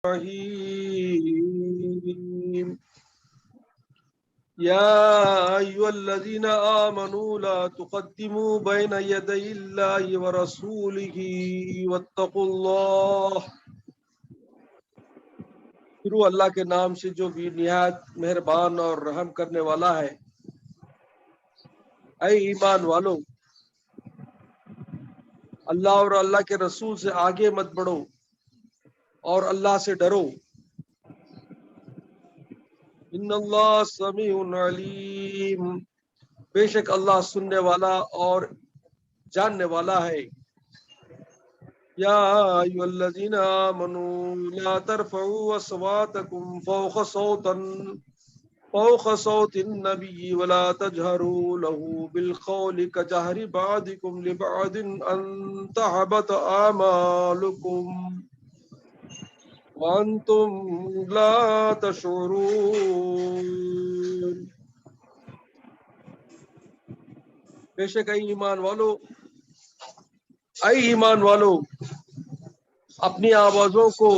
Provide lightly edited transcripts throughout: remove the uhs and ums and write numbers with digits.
الرحيم يا أيها الذين آمنوا لا تقدموا بين يدي الله ورسوله واتقوا الله. شروع اللہ کے نام سے جو بھی نہایت مہربان اور رحم کرنے والا ہے. اے ایمان والو، اللہ اور اللہ کے رسول سے آگے مت بڑھو اور اللہ سے ڈرو. ان اللہ سمیع علیم، بے شک اللہ سننے والا اور جاننے والا ہے. یا ایھا الذین آمنوا لا ترفعوا اصواتکم فوق صوت النبی ولا تجهروا له بالقول كجهر بعضكم لبعض ان تحبط اعمالکم وانتم لا تشعرون. بے شک اے ایمان والو، اپنی آوازوں کو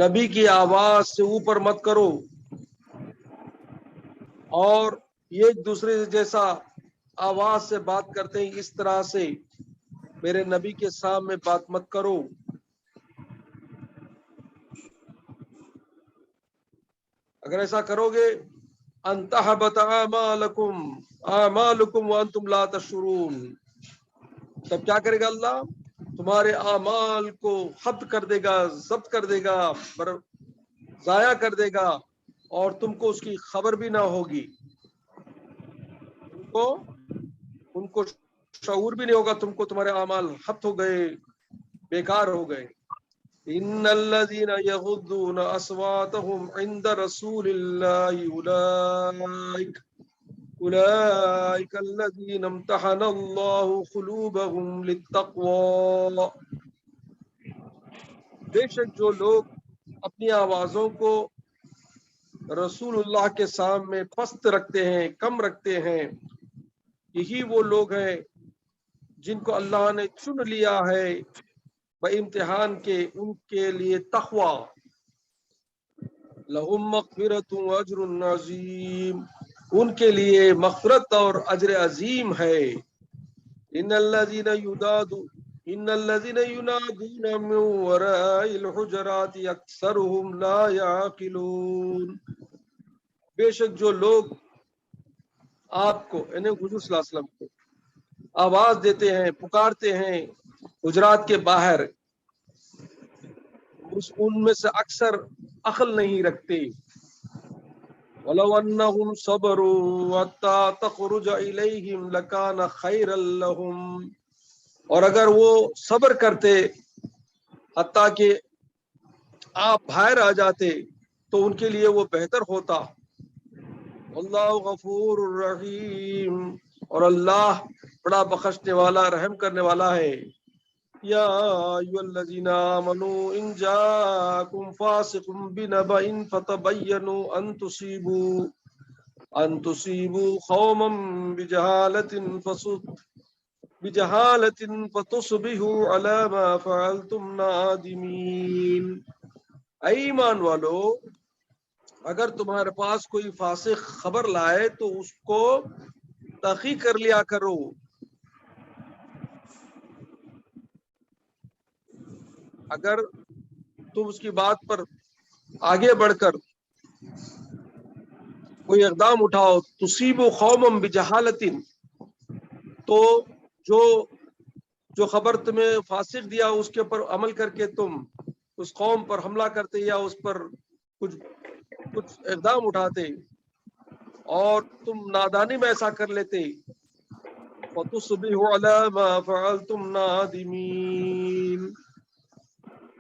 نبی کی آواز سے اوپر مت کرو اور ایک دوسرے سے جیسا آواز سے بات کرتے ہیں اس طرح سے میرے نبی کے سامنے بات مت کرو. اگر ایسا کرو گے ان تحبط اعمالکم وانتم لا تشعرون، تب کیا کرے گا اللہ؟ تمہارے اعمال کو حبط کر دے گا، ضبط کر دے گا، ضائع کر دے گا اور تم کو اس کی خبر بھی نہ ہوگی. ان کو شعور بھی نہیں ہوگا، تم کو تمہارے اعمال حبط ہو گئے، بیکار ہو گئے. ان الذين يغضون اصواتهم عند رسول الله اولئك الذين امتحن الله قلوبهم للتقوى. بے شک جو لوگ اپنی آوازوں کو رسول اللہ کے سامنے پست رکھتے ہیں، کم رکھتے ہیں، یہی وہ لوگ ہیں جن کو اللہ نے چن لیا ہے امتحان کے، ان کے لیے تقوی. لہم مغفرۃ واجر عظیم، ان کے لیے مغفرت اور اجر عظیم ہے. ان الذین ینادون من وراء الحجرات اکثرهم لا یعقلون. بے شک جو لوگ آپ کو یعنی حضور صلی اللہ علیہ وسلم کو آواز دیتے ہیں، پکارتے ہیں حجرات کے باہر، ان میں سے اکثر عقل نہیں رکھتے. وَلَوْ أَنَّهُمْ صَبَرُوا حَتَّى تَخْرُجَ إِلَيْهِمْ لَكَانَ خَيْرًا لَهُمْ، اور اگر وہ صبر کرتے حتیٰ کہ آپ باہر آ جاتے تو ان کے لیے وہ بہتر ہوتا. اللہ غفور الرحیم، اور اللہ بڑا بخشنے والا، رحم کرنے والا ہے. یا ایھا الذین آمنوا ان جاءکم فاسق بنبأ فتبینوا ان تصیبوا قوما بجہالۃ فتصبحوا علی ما فعلتم نادمین. اے ایمان والو، اگر تمہارے پاس کوئی فاسق خبر لائے تو اس کو تحقیق کر لیا کرو. اگر تم اس کی بات پر آگے بڑھ کر کوئی اقدام اٹھاؤ، تصیبوا قوما بجہالۃ، تو جو خبر تمہیں فاسق دیا اس کے اوپر عمل کر کے تم اس قوم پر حملہ کرتے یا اس پر کچھ اقدام اٹھاتے اور تم نادانی میں ایسا کر لیتے، فَتُصْبِحُوا عَلَى مَا فَعَلْتُمْ نَادِمِينَ،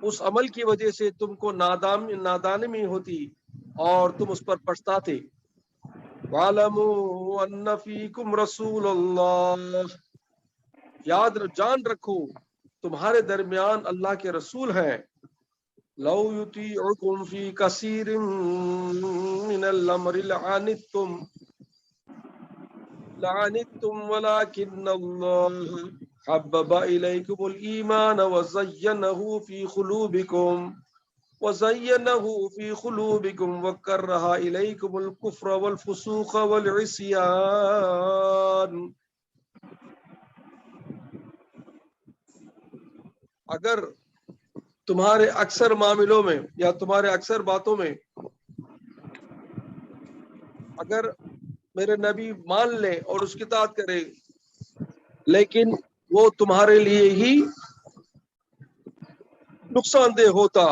اس عمل کی وجہ سے تم کو نادانی ہوتی اور تم اس پر پچھتاتے. وَاعْلَمُوا أَنَّ فِيكُمْ رَسُولَ اللَّهِ، جان رکھو تمہارے درمیان اللہ کے رسول ہیں. لَوْ يُطِيعُكُمْ فِي كَثِيرٍ مِّنَ الْأَمْرِ لَعَنِتُّمْ وَلَٰكِنَّ اللَّهَ حَبَّبَ إِلَيْكُمُ الْإِيمَانَ وَزَيَّنَهُ فِي قُلُوبِكُمْ وَزَيَّنَهُ فِي قُلُوبِكُمْ وَكَرَّهَ إِلَيْكُمُ الْكُفْرَ وَالْفُسُوقَ وَالْعِصْيَانَ. اگر تمہارے اکثر معاملوں میں یا تمہارے اکثر باتوں میں اگر میرے نبی مان لے اور اس کی اطاعت کرے، لیکن وہ تمہارے لیے ہی نقصان دہ ہوتا،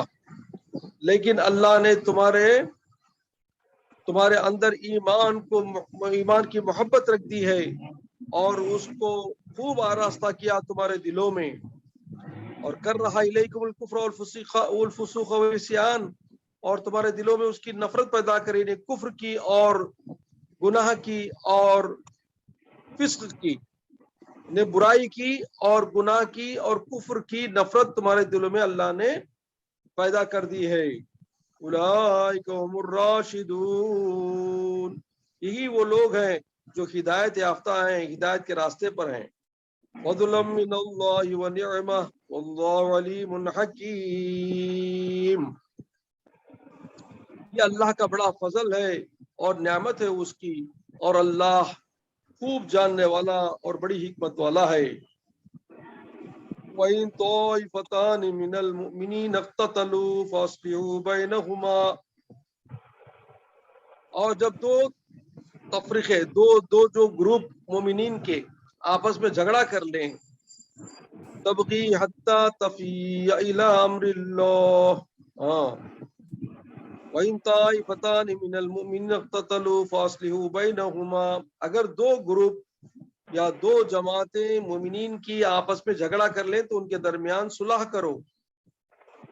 لیکن اللہ نے تمہارے اندر ایمان کی محبت رکھ دی ہے اور اس کو خوب آراستہ کیا تمہارے دلوں میں، اور کر رہا الیکم الکفر والفسوق والعصیان، اور تمہارے دلوں میں اس کی نفرت پیدا کری، نے کفر کی اور گناہ کی اور فسق کی، نے برائی کی اور گناہ کی اور کفر کی نفرت تمہارے دلوں میں اللہ نے پیدا کر دی ہے۔ اولئک هم الراشدون، یہی وہ لوگ ہیں جو ہدایت یافتہ ہیں، ہدایت کے راستے پر ہیں۔ فضلا من اللہ ونعمہ واللہ علیم حکیم، یہ اللہ کا بڑا فضل ہے اور نعمت ہے اس کی، اور اللہ خوب جاننے والا اور بڑی حکمت والا ہے۔ وَإِن طَائِفَتَانِ مِنَ الْمُؤْمِنِينَ اقْتَتَلُوا فَأَصْلِحُوا بَيْنَهُمَا، اور جب دو تفریقے دو جو گروپ مومنین کے آپس میں جھگڑا کر لیں، تبغی حتی تفیء الی امر اللہ، وَإِن طَائِفَتَانِ مِنَ الْمُؤْمِنِينَ اقْتَتَلُوا فَأَصْلِحُوا بَيْنَهُمَا، اگر دو گروپ یا دو جماعتیں مومنین کی آپس میں جھگڑا کر لیں تو ان کے درمیان صلح کرو۔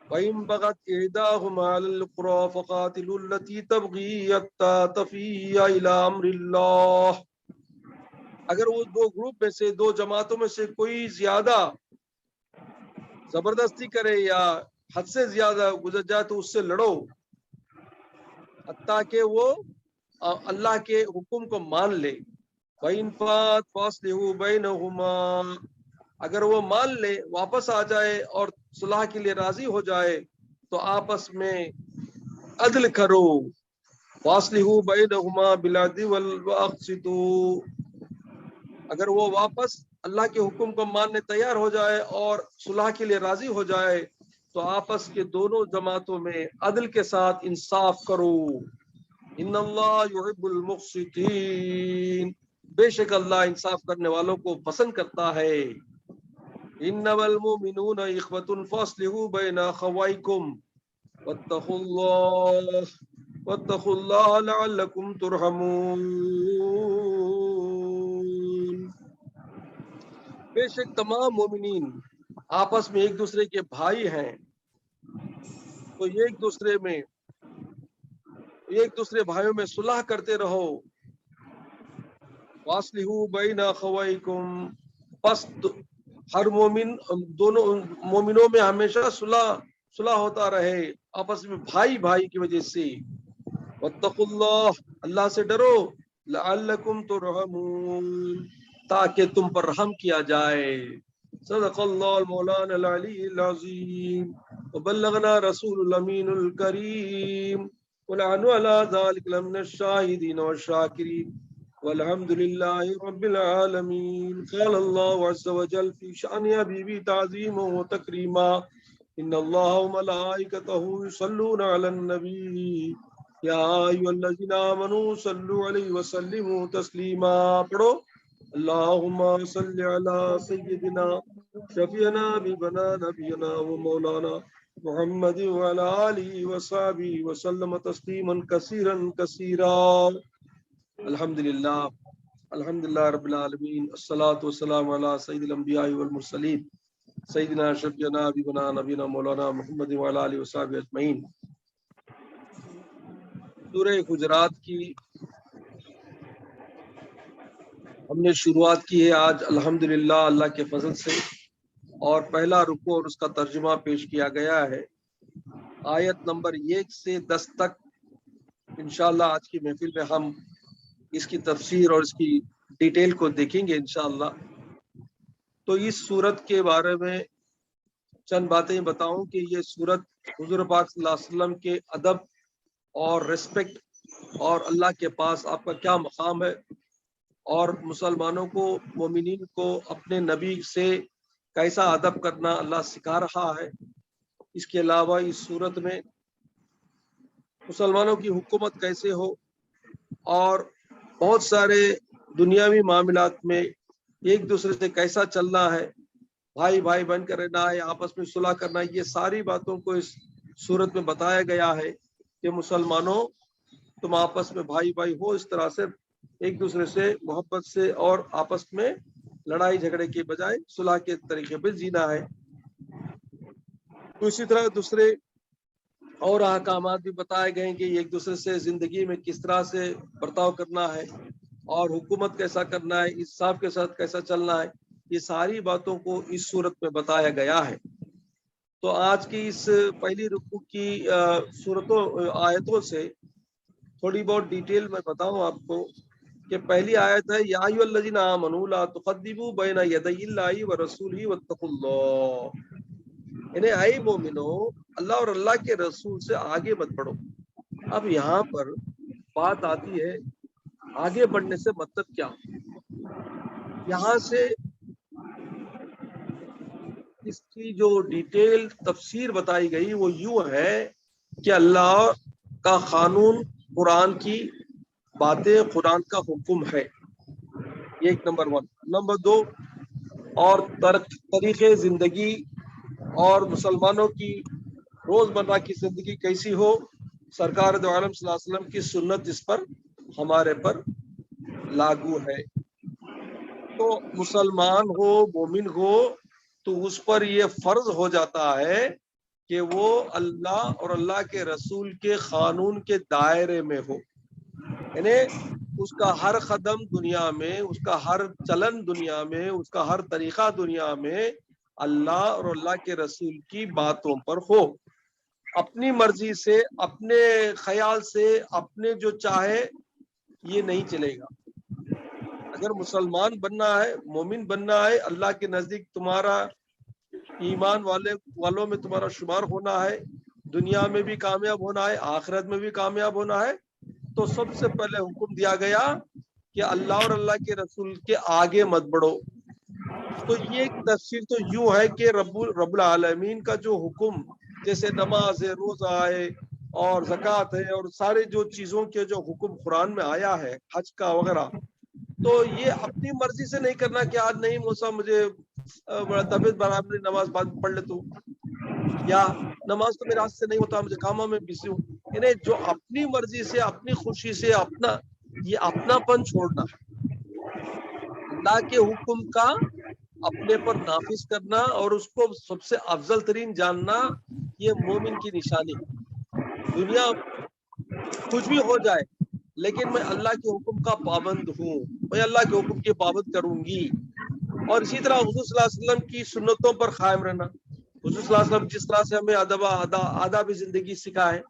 وَإِن بَغَتْ إِحْدَاهُمَا عَلَى الْأُخْرَى فَقَاتِلُوا الَّتِي تَبْغِي حَتَّى تَفِيءَ إِلَى أَمْرِ اللَّهِ، اگر وہ دو گروپ میں سے دو جماعتوں میں سے کوئی زیادہ زبردستی کرے یا حد سے زیادہ گزر جائے تو اس سے لڑو، حتیٰ کہ وہ اللہ کے حکم کو مان لے۔ وَإِن فَاتَ فَأَصْلِحُوا بَيْنَهُمَا، اگر وہ مان لے، واپس آ جائے اور صلح کے لیے راضی ہو جائے تو آپس میں عدل کرو۔ وَأَصْلِحُوا بَيْنَهُمَا بِالْعَدْلِ وَأَقْسِطُوا، اگر وہ واپس اللہ کے حکم کو ماننے تیار ہو جائے اور صلح کے لیے راضی ہو جائے تو آپس کے دونوں جماعتوں میں عدل کے ساتھ انصاف کرو۔ ان اللہ یحب المقسطین، بے شک اللہ انصاف کرنے والوں کو پسند کرتا ہے۔ انما المؤمنون اخوة فاصلحوا بین اخویکم واتقوا اللہ لعلکم ترحمون، بے شک تمام مومنین آپس میں ایک دوسرے کے بھائی ہیں، تو ایک دوسرے بھائیوں میں صلح کرتے رہو۔ واصلحوا بین اخویکم، پس ہر دونوں مومنوں میں ہمیشہ صلح ہوتا رہے، آپس میں بھائی کی وجہ سے۔ واتقوا اللہ، اللہ سے ڈرو، لعلکم ترحمون، تاکہ تم پر رحم کیا جائے۔ صدق اللہ المولانا العلی العظیم وبلغنا رسول الامین الکریم ونحن علی ذلک لمن الشاہدین والشاکرین والحمد للہ رب العالمین۔ قال اللہ عز وجل فی شأن حبیبی تعظیما و تکریما، ان اللہ وملائکتہ یصلون علی النبی یا ایھا الذین آمنوا صلوا علیہ وسلموا تسلیما۔ پڑھو اللہم صل علی سیدنا شفیعنا حبیبنا نبینا و مولانا محمد وعلی آلہ وصحبہ وسلم تسلیما کثیرا کثیرا۔ الحمدللہ رب العالمین، الصلاۃ والسلام علی سید الانبیاء والمرسلین سیدنا شفیعنا حبیبنا نبینا مولانا محمد وعلی آلہ وصحبہ اجمعین۔ سورہ حجرات کی ہم نے شروعات کی ہے آج الحمدللہ اللہ کے فضل سے، اور پہلا رکوع اور اس کا ترجمہ پیش کیا گیا ہے۔ آیت نمبر 1 سے 10 تک انشاءاللہ آج کی محفل میں ہم اس کی تفسیر اور اس کی ڈیٹیل کو دیکھیں گے انشاءاللہ۔ تو اس سورت کے بارے میں چند باتیں بتاؤں کہ یہ سورت حضور پاک صلی اللہ علیہ وسلم کے ادب اور ریسپیکٹ اور اللہ کے پاس آپ کا کیا مقام ہے، اور مسلمانوں کو، مومنین کو اپنے نبی سے کیسا ادب کرنا اللہ سکھا رہا ہے۔ اس کے علاوہ اس صورت میں مسلمانوں کی حکومت کیسے ہو، اور بہت سارے دنیاوی معاملات میں ایک دوسرے سے کیسا چلنا ہے، بھائی بھائی بن کر رہنا ہے، آپس میں صلح کرنا ہے، یہ ساری باتوں کو اس صورت میں بتایا گیا ہے کہ مسلمانوں تم آپس میں بھائی بھائی ہو، اس طرح سے ایک دوسرے سے محبت سے اور آپس میں لڑائی جھگڑے کے بجائے صلح کے طریقے پہ جینا ہے۔ تو اسی طرح دوسرے اور احکامات بھی بتائے گئے ہیں کہ ایک دوسرے سے زندگی میں کس طرح سے برتاؤ کرنا ہے اور حکومت کیسا کرنا ہے، انصاف کے ساتھ کیسا چلنا ہے، یہ ساری باتوں کو اس صورت میں بتایا گیا ہے۔ تو آج کی اس پہلی رکوع کی صورتوں آیتوں سے تھوڑی بہت ڈیٹیل میں بتاؤں آپ کو کہ پہلی آیت ہے یا ایھا الذین آمنوا لا تقدموا بین یدی اللہ ورسولہ واتقوا اللہ، یعنی اے مومنو اللہ اور اللہ کے رسول سے آگے مت بڑھو۔ اب یہاں پر بات آتی ہے آگے بڑھنے سے مطلب کیا؟ یہاں سے اس کی جو ڈیٹیل تفسیر بتائی گئی وہ یوں ہے کہ اللہ کا قانون، قرآن کی باتیں، قرآن کا حکم ہے، یہ ایک نمبر 1۔ نمبر 2، اور طریقے زندگی اور مسلمانوں کی روزمرہ کی زندگی کیسی ہو، سرکار دو عالم صلی اللہ علیہ وسلم کی سنت اس پر ہمارے پر لاگو ہے۔ تو مسلمان ہو، مومن ہو، تو اس پر یہ فرض ہو جاتا ہے کہ وہ اللہ اور اللہ کے رسول کے قانون کے دائرے میں ہو، یعنی اس کا ہر قدم دنیا میں، اس کا ہر چلن دنیا میں، اس کا ہر طریقہ دنیا میں اللہ اور اللہ کے رسول کی باتوں پر ہو۔ اپنی مرضی سے، اپنے خیال سے، اپنے جو چاہے یہ نہیں چلے گا۔ اگر مسلمان بننا ہے، مومن بننا ہے، اللہ کے نزدیک تمہارا ایمان والوں میں تمہارا شمار ہونا ہے، دنیا میں بھی کامیاب ہونا ہے، آخرت میں بھی کامیاب ہونا ہے، تو سب سے پہلے حکم دیا گیا کہ اللہ اور اللہ کے رسول کے آگے مت بڑھو۔ تو یہ ایک تفسیر تو یوں ہے کہ رب العالمین کا جو حکم، جیسے نماز ہے، روزہ ہے اور زکوٰۃ ہے اور سارے جو چیزوں کے جو حکم قرآن میں آیا ہے، حج کا وغیرہ، تو یہ اپنی مرضی سے نہیں کرنا کہ آج نہیں موسا مجھے طبیعت برابر نماز پڑھ لیتا ہوں، یا نماز تو میرے ہاتھ سے نہیں ہوتا، مجھے کاموں میں بزی ہوں، یعنی جو اپنی مرضی سے، اپنی خوشی سے یہ اپنا پن چھوڑنا ہے، اللہ کے حکم کا اپنے پر نافذ کرنا اور اس کو سب سے افضل ترین جاننا، یہ مومن کی نشانی ہے۔ دنیا کچھ بھی ہو جائے لیکن میں اللہ کے حکم کا پابند ہوں، میں اللہ کے حکم کی پابند کروں گی۔ اور اسی طرح حضور صلی اللہ علیہ وسلم کی سنتوں پر قائم رہنا۔ حضور صلی اللہ علیہ وسلم جس طرح سے ہمیں آداب زندگی سکھا ہے،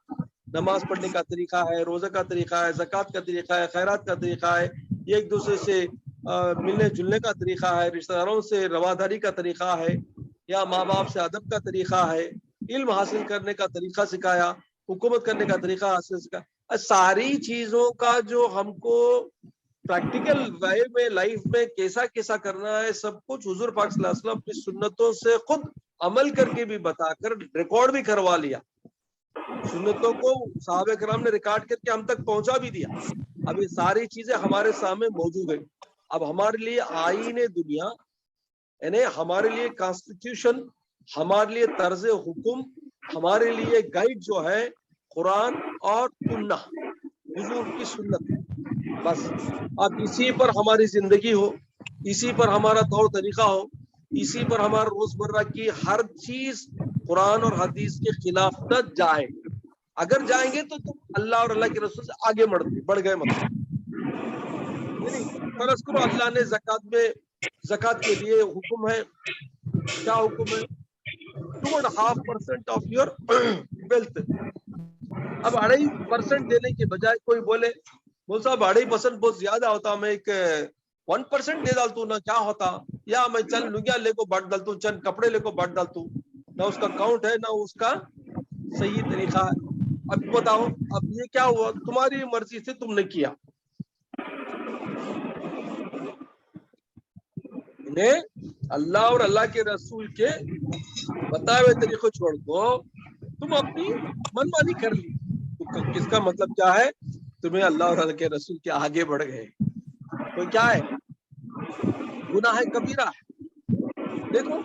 نماز پڑھنے کا طریقہ ہے، روزہ کا طریقہ ہے، زکوٰۃ کا طریقہ ہے، خیرات کا طریقہ ہے، ایک دوسرے سے ملنے جلنے کا طریقہ ہے، رشتہ داروں سے رواداری کا طریقہ ہے، یا ماں باپ سے ادب کا طریقہ ہے، علم حاصل کرنے کا طریقہ سکھایا، حکومت کرنے کا طریقہ حاصل سکھایا، ساری چیزوں کا جو ہم کو پریکٹیکل وے میں لائف میں کیسا کیسا کرنا ہے، سب کچھ حضور پاک صلی اللہ علیہ وسلم اپنی سنتوں سے خود عمل کر کے بھی بتا کر ریکارڈ بھی کروا لیا، سنتوں کو صحابہ کرام نے ریکارڈ کر کے ہم تک پہنچا بھی دیا۔ اب یہ ساری چیزیں ہمارے سامنے موجود ہیں۔ اب ہمارے لیے آئین دنیا، یعنی ہمارے لیے کانسٹیٹیوشن، ہمارے لیے طرز حکم، ہمارے لیے گائیڈ جو ہے قرآن اور سنت، حضور کی سنت، بس اب اسی پر ہماری زندگی ہو، اسی پر ہمارا طور طریقہ ہو، اسی پر ہمارا روزمرہ کی ہر چیز قرآن اور حدیث کے خلاف نہ جائے۔ اگر جائیں گے تو تم اللہ اور اللہ کے رسول سے آگے بڑھ گئے مطلب، یعنی فرض کرو اللہ نے زکوٰۃ کے لیے حکم ہے، کیا حکم ہے؟ 2.5% آف یور ویلتھ۔ اب 2.5% دینے کے بجائے کوئی بولے صاحب 2.5% بہت زیادہ ہوتا، میں ایک 1% دے ڈالتا ہوں نا، کیا ہوتا، یا میں چند لنگیا لے کو بانٹ ڈالتا ہوں، چند کپڑے لے کو بانٹ ڈالتا ہوں، نہ اس کا کاؤنٹ ہے نہ اس کا صحیح طریقہ ہے. اب بتاؤ اب یہ کیا ہوا, تمہاری مرضی سے تم نے کیا, انہیں اللہ اور اللہ کے رسول کے بتائے ہوئے طریقے چھوڑ دو, تم اپنی منمانی کر لی. اس کا مطلب کیا ہے, تمہیں اللہ اور اللہ کے رسول کے آگے بڑھ گئے, تو کیا ہے, گناہ کبیرہ ہے. دیکھو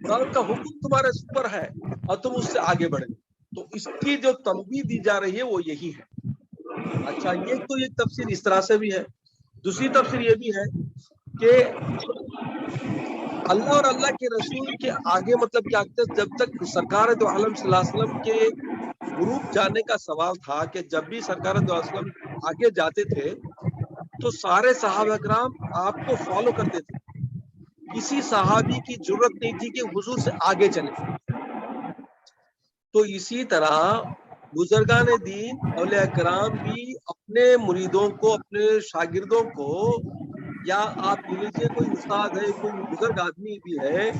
قرآن کا حکم تمہارے اوپر ہے اور تم اس سے آگے بڑھ گئے, تو اس کی جو تنبیہ دی جا رہی ہے وہ یہی ہے. اچھا یہ تو ایک تفسیر اس طرح سے بھی ہے. دوسری تفسیر یہ بھی ہے کہ اللہ اور اللہ کے رسول کے آگے مطلب کیا, جب تک سرکار دو عالم صلی اللہ علیہ وسلم کے گروپ جانے کا سوال تھا کہ جب بھی سرکار دو علیہ وسلم آگے جاتے تھے تو سارے صحابہ کرام آپ کو فالو کرتے تھے, کسی صحابی کی ضرورت نہیں تھی کہ حضور سے آگے چلے. تو اسی طرح بزرگان دین اولیاء کرام بھی اپنے مریدوں کو, اپنے شاگردوں کو, یا آپ لے لیجیے کوئی استاد ہے, کوئی بزرگ آدمی بھی ہے,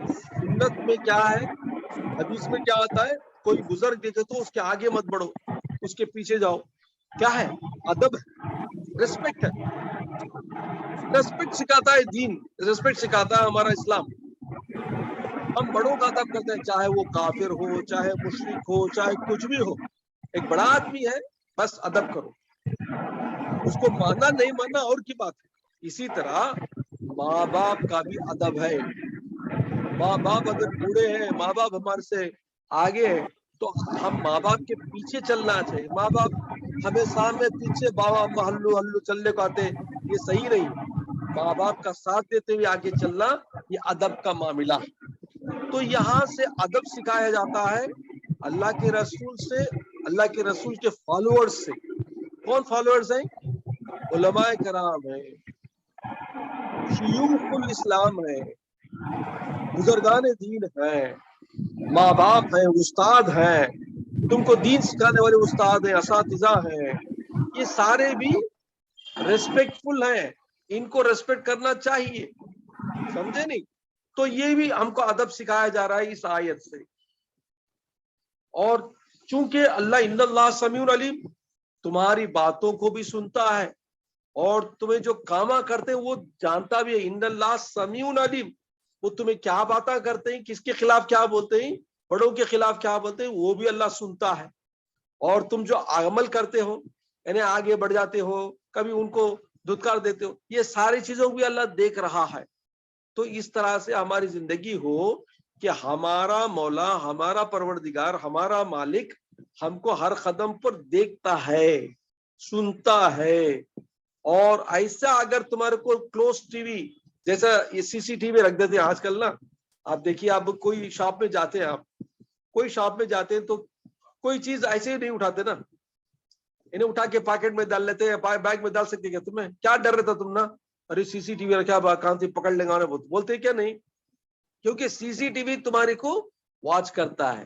سنت میں کیا ہے, حدیث میں کیا آتا ہے, کوئی بزرگ دیکھے تو اس کے آگے مت بڑھو, اس کے پیچھے جاؤ. کیا ہے, ادب ہے, ریسپیکٹ ہے. ریسپیکٹ سکھاتا ہے دین, ریسپیکٹ سکھاتا ہے ہمارا اسلام. ہم بڑوں کا ادب کرتے ہیں, چاہے وہ کافر ہو, چاہے مشرک ہو, چاہے کچھ بھی ہو. ایک بڑا آدمی ہے, بس ادب کرو, اس کو ماننا نہیں ماننا اور کی بات ہے. اسی طرح ماں باپ کا بھی ادب ہے. ماں باپ اگر بوڑھے ہیں, ماں باپ ہمارے سے آگے ہیں, تو ہم ماں باپ کے پیچھے چلنا چاہیے. ماں باپ ہمیں سامنے پیچھے بابا ہلو ہلو چلنے کو آتے, یہ صحیح نہیں. ماں باپ کا ساتھ دیتے ہوئے آگے چلنا یہ ادب کا معاملہ ہے. تو یہاں سے ادب سکھایا جاتا ہے اللہ کے رسول سے, اللہ کے رسول کے فالوورز سے. کون فالوورز ہیں؟ علماء کرام ہیں, شیوخ الاسلام ہیں, بزرگان دین ہیں, ماں باپ ہیں, استاد ہیں, تم کو دین سکھانے والے استاد ہیں, اساتذہ ہیں. یہ سارے بھی ریسپیکٹ فل ہیں, ان کو ریسپیکٹ کرنا چاہیے. سمجھے نہیں؟ تو یہ بھی ہم کو ادب سکھایا جا رہا ہے اس آیت سے. اور چونکہ اللہ ان اللہ سمیع علیم تمہاری باتوں کو بھی سنتا ہے اور تمہیں جو کاما کرتے ہیں وہ جانتا بھی ہے. ان اللہ سمیع علیم, وہ تمہیں کیا باتیں کرتے ہیں, کس کے خلاف کیا بولتے ہیں, بڑوں کے خلاف کیا بولتے ہیں, وہ بھی اللہ سنتا ہے. اور تم جو عمل کرتے ہو, یعنی آگے بڑھ جاتے ہو, کبھی ان کو دھتکار دیتے ہو, یہ ساری چیزوں کو بھی اللہ دیکھ رہا ہے. تو اس طرح سے ہماری زندگی ہو کہ ہمارا مولا, ہمارا پروردگار, ہمارا مالک ہم کو ہر قدم پر دیکھتا ہے, سنتا ہے. اور ایسا اگر تمہارے کو کلوز ٹی وی, جیسا یہ سی سی ٹی وی رکھ دیتے ہیں آج کل نا, آپ دیکھیے, آپ کوئی شاپ میں جاتے ہیں, آپ کوئی شاپ میں جاتے ہیں تو کوئی چیز ایسے ہی نہیں اٹھاتے نا, انہیں اٹھا کے پاکٹ میں ڈال لیتے ہیں, بیگ میں ڈال سکتے. کیا تمہیں کیا ڈر رہتا تم نا, ارے سی سی ٹی وی رکھا کہاں سے پکڑ لیں گے, بولتے کیا نہیں, کیونکہ سی سی ٹی وی تمہارے کو واچ کرتا ہے.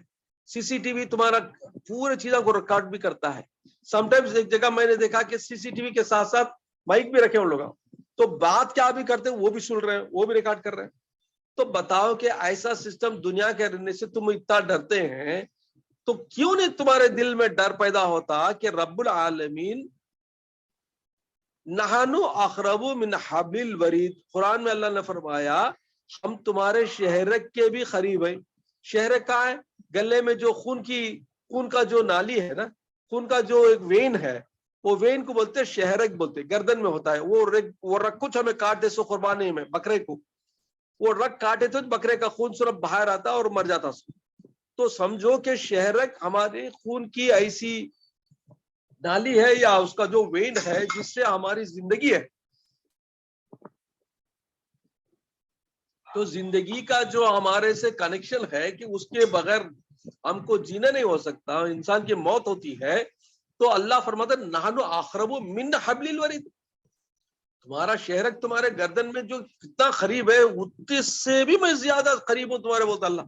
سی سی ٹی وی تمہارا پورے چیزوں کو ریکارڈ بھی کرتا ہے. سم ٹائمز ایک جگہ میں نے دیکھا کہ سی سی ٹی وی کے ساتھ ساتھ مائک بھی رکھے ان لوگ, تو بات کیا بھی کرتے ہیں وہ بھی سن رہے ہیں, وہ بھی ریکارڈ کر رہے ہیں. تو بتاؤ کہ ایسا سسٹم دنیا کے رہنے سے تم اتنا ڈرتے ہیں, تو کیوں نہیں تمہارے دل میں ڈر پیدا ہوتا کہ رب العالمین نحنو اقرب من حبل الورید. قرآن میں اللہ نے فرمایا ہم تمہارے شہرک کے بھی قریب ہیں. شہرک کا ہے گلے میں جو خون کا جو نالی ہے نا, خون کا جو ایک وین ہے, وہ وین کو بولتے شہرک بولتے, گردن میں ہوتا ہے. وہ رگ کچھ ہمیں کاٹ دے سو قربانی میں بکرے کو, وہ رگ کاٹے تو بکرے کا خون صرف باہر آتا اور مر جاتا. تو سمجھو کہ شہرک ہمارے خون کی ایسی نالی ہے یا اس کا جو وین ہے جس سے ہماری زندگی ہے. تو زندگی کا جو ہمارے سے کنیکشن ہے کہ اس کے بغیر ہم کو جینا نہیں ہو سکتا, انسان کی موت ہوتی ہے. تو اللہ فرماتا ہے نحنو اقرب من حبل الورید, تمہارا شہرک تمہارے گردن میں جو کتنا قریب ہے اتنے سے بھی میں زیادہ قریب ہوں تمہارے, بولتا اللہ.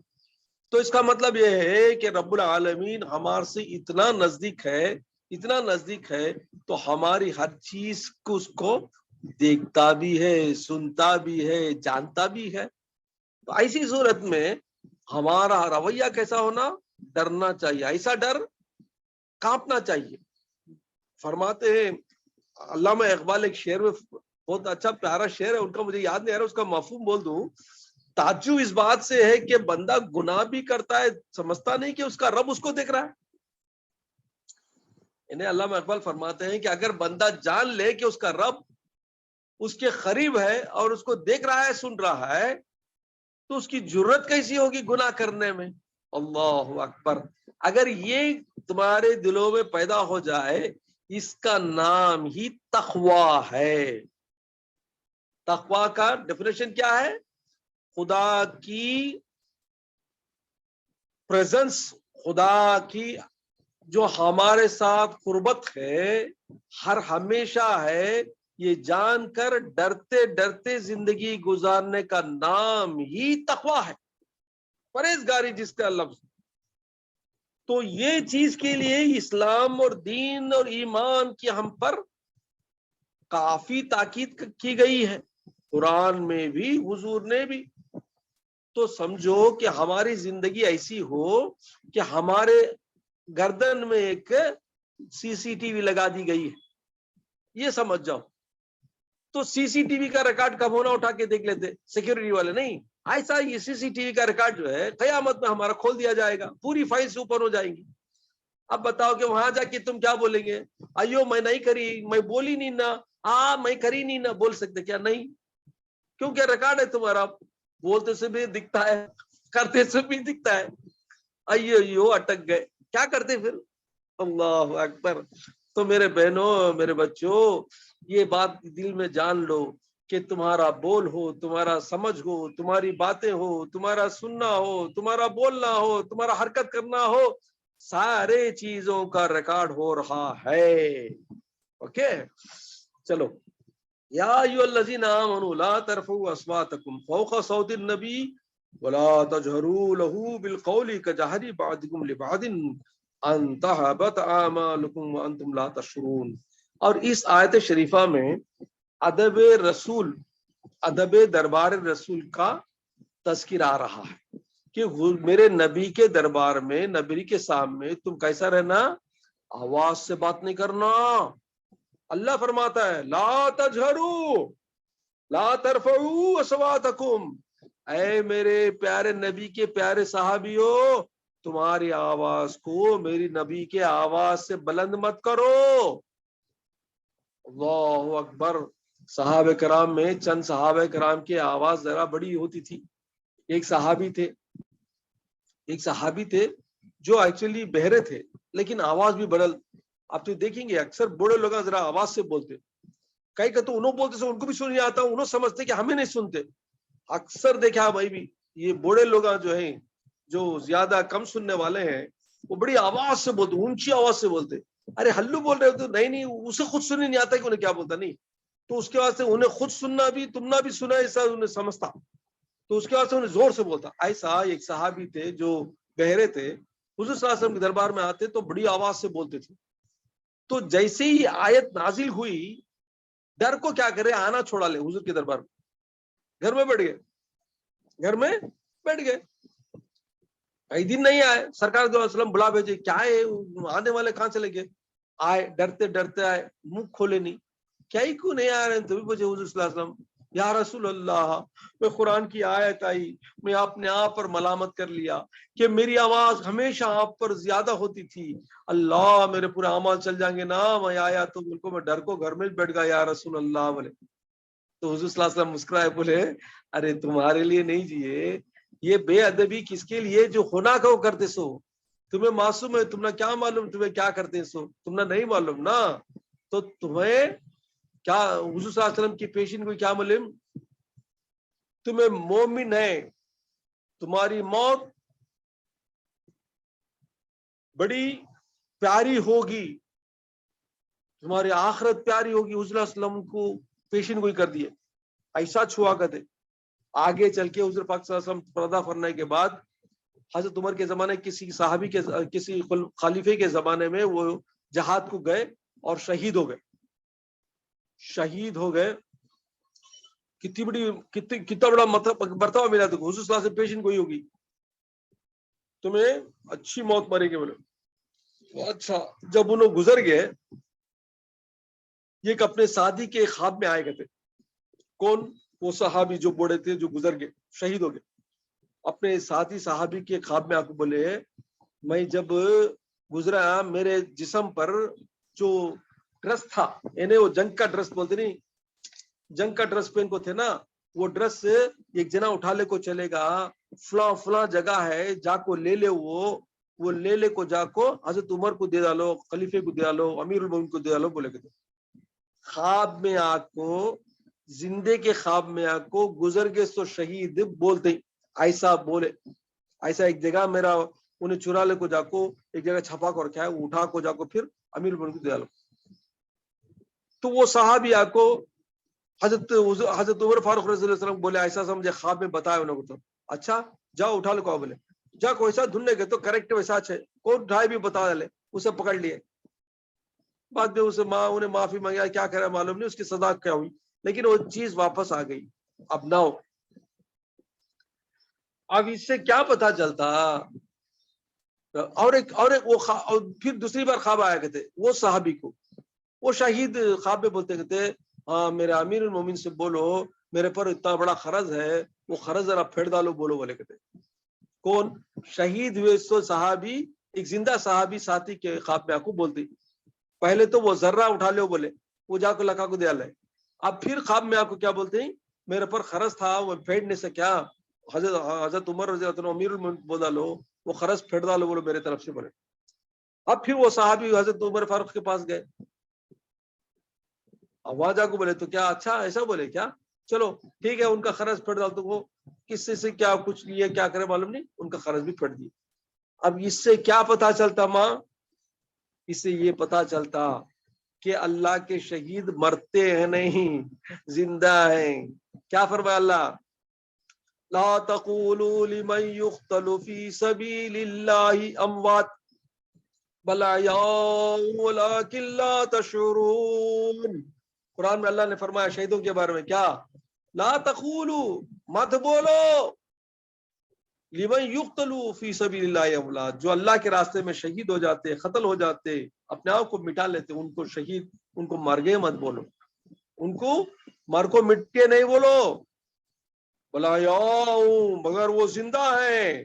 تو اس کا مطلب یہ ہے کہ رب العالمین ہمارے سے اتنا نزدیک ہے, اتنا نزدیک ہے, تو ہماری ہر چیز کو اس کو دیکھتا بھی ہے, سنتا بھی ہے, جانتا بھی ہے. تو ایسی صورت میں ہمارا رویہ کیسا ہونا, ڈرنا چاہیے، ایسا ڈر کانپنا چاہیے. فرماتے ہیں علامہ اقبال ایک شعر میں، بہت اچھا پیارا شعر ہے ان کا، مجھے یاد نہیں آ رہا، اس کا مفہوم بول دوں. تعجب اس بات سے ہے کہ بندہ گناہ بھی کرتا ہے، سمجھتا نہیں کہ اس کا رب اس کو دیکھ رہا ہے. انہیں علامہ اقبال فرماتے ہیں کہ اگر بندہ جان لے کہ اس کا رب اس کے قریب ہے اور اس کو دیکھ رہا ہے، سن رہا ہے، تو اس کی جرت کیسی ہوگی گناہ کرنے میں. اللہ اکبر. اگر یہ تمہارے دلوں میں پیدا ہو جائے، اس کا نام ہی تقویٰ ہے. تقویٰ کا ڈیفینیشن کیا ہے؟ خدا کی پریزنس، خدا کی جو ہمارے ساتھ قربت ہے، ہر ہمیشہ ہے، یہ جان کر ڈرتے ڈرتے زندگی گزارنے کا نام ہی تقویٰ ہے، پرہیزگاری جس کا لفظ. تو یہ چیز کے لیے اسلام اور دین اور ایمان کی ہم پر کافی تاکید کی گئی ہے، قرآن میں بھی، حضور نے بھی. تو سمجھو کہ ہماری زندگی ایسی ہو کہ ہمارے گردن میں ایک سی سی ٹی وی لگا دی گئی ہے، یہ سمجھ جاؤ. تو سی سی ٹی وی کا ریکارڈ کب ہونا اٹھا کے دیکھ لیتے سیکیورٹی والے، نہیں، ایسا یہ سی سی ٹی وی کا ریکارڈ جو ہے قیامت میں ہمارا کھول دیا جائے گا، پوری فائلز اوپن ہو جائیں گی. اب بتاؤ کہ وہاں جا کے تم کیا بولیں گے؟ ایو میں نہیں کری، میں بولی نہیں نا، میں کری نہیں نا، بول سکتے کیا؟ نہیں، کیونکہ ریکارڈ ہے تمہارا، بولتے سے بھی دکھتا ہے، کرتے سے بھی دکھتا ہے. ایو اٹک گئے، کیا کرتے پھر؟ اللہ اکبر. تو میرے بہنوں، میرے بچوں، یہ بات دل میں جان لو کہ تمہارا بول ہو، تمہارا سمجھ ہو، تمہاری باتیں ہو، تمہارا سننا ہو، تمہارا بولنا ہو، تمہارا حرکت کرنا ہو، سارے چیزوں کا ریکارڈ ہو رہا ہے. اوکے، چلو. یا ایھا الذین آمنوا لا ترفعوا اصواتکم فوق صوت النبی ولا تجهروا له بالقول كجهر بعضكم لبعض ان تحبط اعمالکم وانتم لا تشعرون. اور اس آیت شریفہ میں ادب رسول، ادب دربار رسول کا تذکر آ رہا ہے کہ میرے نبی کے دربار میں، نبی کے سامنے تم کیسا رہنا؟ آواز سے بات نہیں کرنا. اللہ فرماتا ہے لا تجہروا لا ترفعوا اصواتکم، اے میرے پیارے نبی کے پیارے صحابیوں، تمہاری آواز کو میری نبی کے آواز سے بلند مت کرو. اللہ اکبر. صحابہ کرام میں چند صحابہ کرام کی آواز ذرا بڑی ہوتی تھی. ایک صحابی تھے جو ایکچولی بہرے تھے لیکن آواز بھی بڑل. آپ تو دیکھیں گے اکثر بوڑھے لوگ ذرا آواز سے بولتے، کئی کہ تو انہوں بولتے سے ان کو بھی سن نہیں آتا، انہوں سمجھتے کہ ہمیں نہیں سنتے. اکثر دیکھا بھائی بھی، یہ بوڑھے لوگ جو ہیں، جو زیادہ کم سننے والے ہیں، وہ بڑی آواز سے بولتے، اونچی آواز سے بولتے. ارے ہلو بول رہے ہوتے، نہیں اسے خود سننے نہیں آتا کہ انہیں کیا بولتا. نہیں، تو اس کے واسطے انہیں خود سننا بھی، تم نہ بھی سنا، ایسا انہیں سمجھتا، تو اس کے واسطے انہیں زور سے بولتا. ایسا ایک صحابی تھے جو بہرے تھے، حضور صلی اللہ علیہ وسلم کے دربار میں آتے تو بڑی آواز سے بولتے تھے. تو جیسے ہی آیت نازل ہوئی، ڈر کو کیا کرے، آنا چھوڑا لے حضور کے دربار میں، گھر میں بیٹھ گئے. کئی دن نہیں آئے، سرکار صلی اللہ علیہ وسلم بلا بھیجے، کیا ہے آنے والے کہاں چلے گئے؟ آئے، ڈرتے ڈرتے آئے، منہ کھولے نہیں. کیا ہی کیوں نہیں آ رہے؟ تبھی پوچھے حضور صلی اللہ علیہ وسلم، یا رسول اللہ، میں قرآن کی آیت آئی، میں اپنے آپ پر ملامت کر لیا کہ میری آواز ہمیشہ آپ پر زیادہ ہوتی تھی. اللہ، میرے پورے اعمال چل جائیں گے نا، میں آیا تو ان کو میں ڈر کو گھر میں بیٹھ گیا، یا رسول اللہ بولے. تو حضور صلی اللہ علیہ وسلم مسکرائے، بولے ارے تمہارے لیے نہیں جیے، یہ بے ادبی کس کے لیے جو ہونا کو کرتے سو. تمہیں معصوم ہے، تم نے کیا معلوم تمہیں کیا کرتے سو، تم نے نہیں معلوم نا. تو تمہیں کیا حضور صلی اللہ علیہ وسلم کی پیشین کو کیا معلوم؟ تمہیں مومن ہے، تمہاری موت بڑی پیاری ہوگی، تمہاری آخرت پیاری ہوگی. حضور صلی اللہ علیہ وسلم کو پیشین گوئی کر دیے، ایسا چھوا کرتے. آگے چل کے حضور پاک صلی اللہ علیہ وسلم پردہ فرمانے کے بعد حضرت عمر کے زمانے کسی صحابی کے، کسی خلیفے کے زمانے میں وہ جہاد کو گئے اور شہید ہو گئے. کتنا بڑا مرتبہ ملا تو حضور صلی اللہ علیہ وسلم پیشین گوئی ہوگی. تمہیں اچھی موت مرے گی بولے. اچھا جب انہوں گزر گئے یہ اپنے ساتھی کے خواب میں آئے گئے تھے. کون؟ وہ صحابی جو بوڑھے تھے جو گزر گئے شہید ہو گئے. اپنے ساتھی صحابی کے خواب میں آ کے بولے میں جب گزرا میرے جسم پر جو ڈریس تھا یعنی وہ جنگ کا ڈریس بولتے نہیں جنگ کا ڈریس پہن کو تھے نا وہ ڈریس ایک جنا اٹھا لے کو چلے گا فلاں فلاں جگہ ہے جا کو لے لے وہ لے لے کو جا کو حضرت عمر کو دے ڈالو خلیفے کو دے ڈالو امیر المومنین کو دے ڈالو بولے کہ خواب میں آ کو زندے کے خواب میں آ کو گزر گئے تو شہید بولتے ایسا بولے ایسا ایک جگہ میرا انہیں چرا لے کو جا کو ایک جگہ چھپا کر رکھا ہے وہ اٹھا کو جا کو پھر امیر المومنین کو دے ڈالو. تو وہ صحابی آ کو حضرت عمر فاروق رضی اللہ عنہ وسلم بولے ایسا سمجھے خواب میں بتایا انہوں کو. تو اچھا جاؤ اٹھا لو کو بولے جا کو ایسا ڈھونڈنے گئے تو کریکٹ ویسا ہے کون ڈھائی بھی بتا ڈالے اسے پکڑ لیے. بعد میں اسے انہیں معافی مانگا کیا کرا معلوم نہیں اس کی سزا کیا ہوئی لیکن وہ چیز واپس آ گئی. اب نہ ہو اب اس سے کیا پتا چلتا اور ایک وہ پھر دوسری بار خواب آیا کرتے وہ صحابی کو وہ شہید خواب میں بولتے کہتے ہاں میرے امیر المومنین سے بولو میرے پر اتنا بڑا خرض ہے وہ خرض ذرا پھیڑ ڈالو بولو بولے کہتے. کون؟ شہید ہوئے سو صحابی ایک زندہ صحابی ساتھی کے خواب میں آپ کو بولتی. پہلے تو وہ ذرہ اٹھا لو بولے وہ جا کو لکا کو دیا لے. اب پھر خواب میں آپ کو کیا بولتے ہیں میرے پر خرض تھا وہ پھیڑنے سے کیا حضرت عمر رضی اللہ عنہ امیر المومنین بول ڈالو وہ خرض پھیڑ ڈالو بولو میرے طرف سے بولے. اب پھر وہ صحابی حضرت عمر فاروق کے پاس گئے وہاں جا کو بولے تو کیا اچھا ایسا بولے کیا چلو ٹھیک ہے ان کا خرض پھیڑ ڈال. تو وہ کس سے کیا کچھ لیے کیا کرے معلوم نہیں ان کا خرض بھی پھیڑ دیے. اب اس سے کیا پتا چلتا ماں اس سے یہ پتا چلتا کہ اللہ کے شہید مرتے ہیں نہیں زندہ ہیں. کیا فرمایا اللہ لا تقولوا لمن يقتل في سبيل الله اموات بل احياء ولكن لا تشعرون. قرآن میں اللہ نے فرمایا شہیدوں کے بارے میں کیا لا تقولوا مت بولو لمن يقتل في سبيل الله اموات جو اللہ کے راستے میں شہید ہو جاتے قتل ہو جاتے اپنے آپ کو مٹا لیتے ان کو شہید ان کو مر گئے مت بولو ان کو مر کو مٹ کے نہیں بولو بلا مگر وہ زندہ ہیں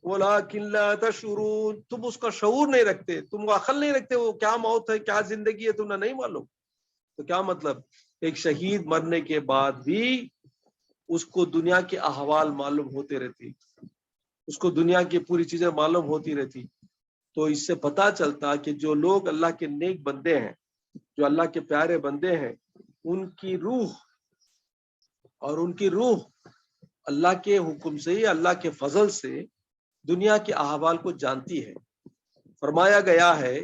ولکن لا تشعرون تم اس کا شعور نہیں رکھتے تم عقل نہیں رکھتے وہ کیا موت ہے کیا زندگی ہے تمہیں نہیں معلوم. تو کیا مطلب ایک شہید مرنے کے بعد بھی اس کو دنیا کے احوال معلوم ہوتے رہتی اس کو دنیا کی پوری چیزیں معلوم ہوتی رہتی. تو اس سے پتا چلتا کہ جو لوگ اللہ کے نیک بندے ہیں جو اللہ کے پیارے بندے ہیں ان کی روح اللہ کے حکم سے اللہ کے فضل سے دنیا کے احوال کو جانتی ہے. فرمایا گیا ہے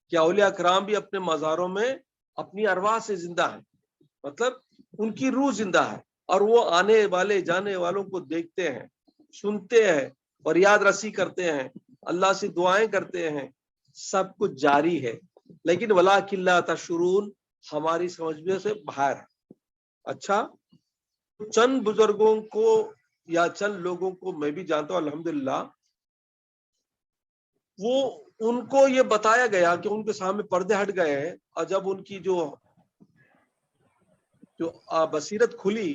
کہ اولیاء کرام بھی اپنے مزاروں میں اپنی ارواح سے زندہ ہے مطلب ان کی روح زندہ ہے اور وہ آنے والے جانے والوں کو دیکھتے ہیں سنتے ہیں فریاد رسی کرتے ہیں اللہ سے دعائیں کرتے ہیں سب کچھ جاری ہے لیکن ولکن لا تشعرون ہماری سمجھ میں سے باہر ہے. اچھا چند بزرگوں کو یا چند لوگوں کو میں بھی جانتا ہوں الحمدللہ وہ ان کو یہ بتایا گیا کہ ان کے سامنے پردے ہٹ گئے ہیں اور جب ان کی جو بصیرت کھلی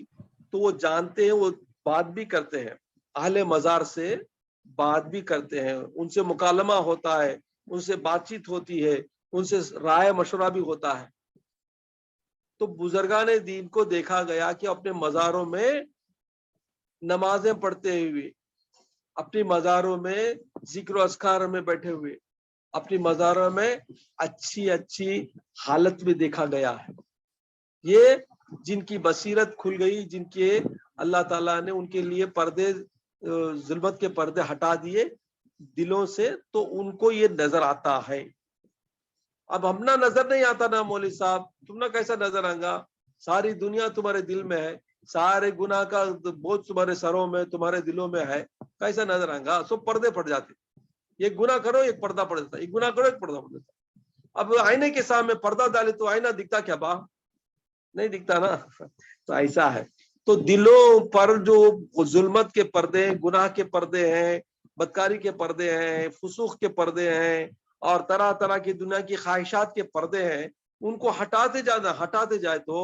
تو وہ جانتے ہیں وہ بات بھی کرتے ہیں اہل مزار سے بات بھی کرتے ہیں ان سے مکالمہ ہوتا ہے ان سے بات چیت ہوتی ہے ان سے رائے مشورہ بھی ہوتا ہے. تو بزرگان دین کو دیکھا گیا کہ اپنے مزاروں میں نمازیں پڑھتے ہوئے اپنی مزاروں میں ذکر و اذکار میں بیٹھے ہوئے اپنی مزاروں میں اچھی حالت میں دیکھا گیا ہے. یہ جن کی بصیرت کھل گئی جن کے اللہ تعالیٰ نے ان کے لیے پردے ظلمت کے پردے ہٹا دیے دلوں سے تو ان کو یہ نظر آتا ہے. اب ہم نہ نظر نہیں آتا نا مولوی صاحب تم نہ کیسا نظر آئے گا ساری دنیا تمہارے دل میں ہے سارے گناہ کا بوجھ تمہارے سروں میں تمہارے دلوں میں ہے کیسا نظر آئے گا سب پردے پڑ جاتے ایک گناہ کرو ایک پردہ پڑ جاتا ایک گناہ کرو ایک پردہ پڑ جاتا. اب آئینے کے سامنے پردہ ڈالے تو آئینہ دکھتا کیا با نہیں دکھتا نا. تو ایسا ہے تو دلوں پر جو ظلمت کے پردے گناہ کے پردے ہیں بدکاری کے پردے ہیں، فسوق کے پردے ہیں اور طرح طرح کی دنیا کی خواہشات کے پردے ہیں، ان کو ہٹاتے جائے تو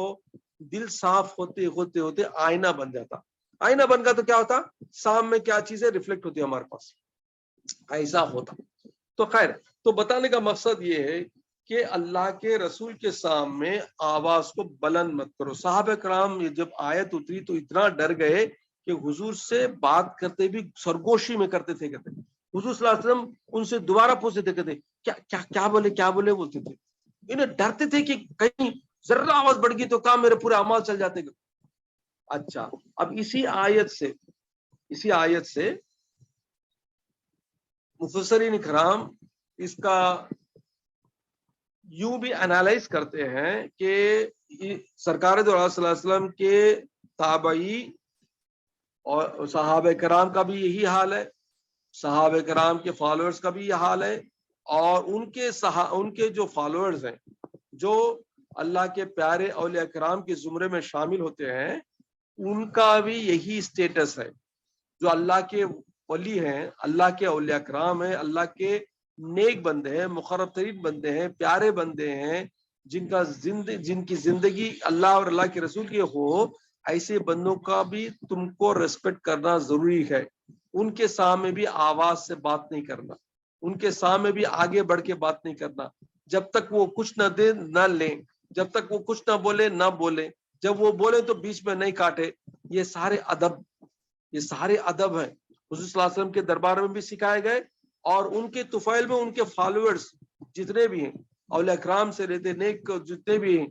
دل صاف ہوتے ہوتے ہوتے آئینہ بن جاتا. آئینہ بن گیا تو کیا ہوتا؟ سامنے کیا چیزیں ریفلیکٹ ہوتی ہے ہمارے پاس، ایسا ہوتا. تو خیر، تو بتانے کا مقصد یہ ہے کہ اللہ کے رسول کے سامنے آواز کو بلند مت کرو. صحابہ کرام جب آیت اتری تو اتنا ڈر گئے کہ حضور سے بات کرتے بھی سرگوشی میں کرتے تھے. حضور صلی اللہ علیہ وسلم ان سے دوبارہ پوچھتے تھے، کہتے کیا بولے بولتے تھے. انہیں ڈرتے تھے کہ کہیں ذرہ آواز بڑھ گئی تو کام میرے پورے اعمال چل جاتے. اچھا، اب اسی آیت سے مفسرین کرام اس کا یوں بھی انالائز کرتے ہیں کہ سرکار دو علیہ صلی اللہ علیہ وسلم کے تابعی اور صحابہ کرام کا بھی یہی حال ہے، صحابہ کرام کے فالوورز کا بھی یہ حال ہے، اور ان کے جو فالوورز ہیں، جو اللہ کے پیارے اولیاء کرام کے زمرے میں شامل ہوتے ہیں، ان کا بھی یہی سٹیٹس ہے. جو اللہ کے ولی ہیں، اللہ کے اولیاء کرام ہیں، اللہ کے نیک بندے ہیں، مقرب ترین بندے ہیں، پیارے بندے ہیں، جن کی زندگی اللہ اور اللہ کے رسول کی ہو، ایسے بندوں کا بھی تم کو ریسپیکٹ کرنا ضروری ہے. ان کے سامنے بھی آواز سے بات نہیں کرنا، ان کے سامنے بھی آگے بڑھ کے بات نہیں کرنا. جب تک وہ کچھ نہ دے نہ لیں، جب تک وہ کچھ نہ بولے نہ بولے، جب وہ بولے تو بیچ میں نہیں کاٹے. یہ سارے ادب ہیں، حضور صلی اللہ علیہ وسلم کے دربار میں بھی سکھائے گئے، اور ان کے طفیل میں ان کے فالوورز جتنے بھی ہیں، اولیاء کرام سے لیتے نیک جتنے بھی ہیں،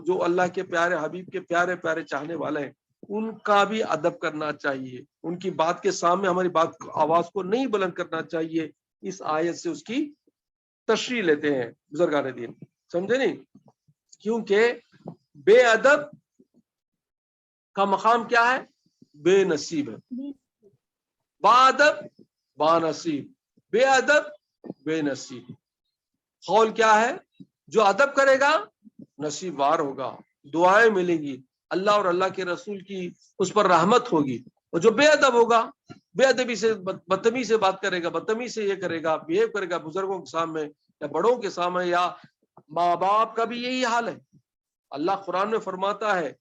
جو اللہ کے پیارے حبیب کے پیارے پیارے چاہنے والے ہیں، ان کا بھی ادب کرنا چاہیے. ان کی بات کے سامنے ہماری آواز کو نہیں بلند کرنا چاہیے. اس آیت سے اس کی تشریح لیتے ہیں بزرگان دین، سمجھے نہیں؟ کیونکہ بے ادب کا مقام کیا ہے؟ بے نصیب ہے. بادب بانصیب، بے ادب بے نصیب. قول کیا ہے؟ جو ادب کرے گا نصیب وار ہوگا، دعائیں ملیں گی، اللہ اور اللہ کے رسول کی اس پر رحمت ہوگی. اور جو بے ادب ہوگا، بے ادبی سے بدتمیزی سے بات کرے گا، بدتمیزی سے یہ کرے گا، بیہیو کرے گا بزرگوں کے سامنے یا بڑوں کے سامنے، یا ماں باپ کا بھی یہی حال ہے. اللہ قرآن میں فرماتا ہے،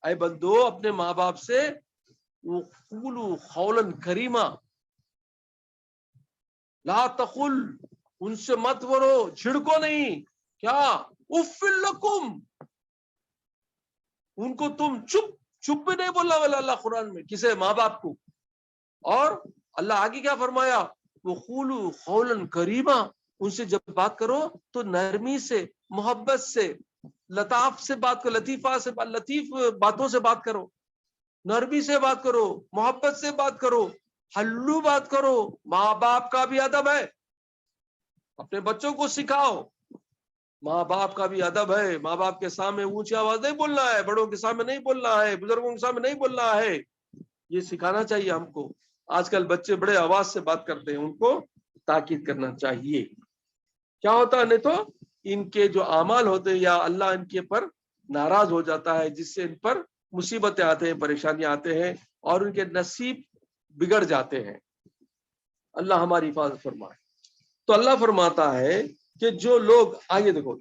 اے بندو اپنے ماں باپ سے قولوا قولا کریما، لا تقل، ان سے مت بولو، چھڑکو نہیں. کیا؟ اف لکم، ان کو تم چپ بھی نہیں بولنا والا اللہ قرآن میں، کسے؟ ماں باپ کو. اور اللہ آگے کیا فرمایا؟ وقولوا قولا کریما، ان سے جب بات کرو تو نرمی سے، محبت سے، لطاف سے بات کرو، لطیف باتوں سے بات کرو، نرمی سے بات کرو، محبت سے بات کرو، ہلو بات کرو. ماں باپ کا بھی ادب ہے، اپنے بچوں کو سکھاؤ. ماں باپ کا بھی ادب ہے، ماں باپ کے سامنے اونچی آواز نہیں بولنا ہے، بڑوں کے سامنے نہیں بولنا ہے، بزرگوں کے سامنے نہیں بولنا ہے. یہ سکھانا چاہیے ہم کو. آج کل بچے بڑے آواز سے بات کرتے ہیں، ان کو تاکید کرنا چاہیے. کیا ہوتا ہے؟ نہیں تو ان کے جو اعمال ہوتے ہیں، یا اللہ ان کے پر ناراض ہو جاتا ہے، جس سے ان پر مصیبتیں آتے ہیں، پریشانیاں آتے ہیں، اور ان کے نصیب بگڑ جاتے ہیں. اللہ ہماری حفاظت فرمائے. تو اللہ فرماتا ہے کہ جو لوگ، آگے دیکھو،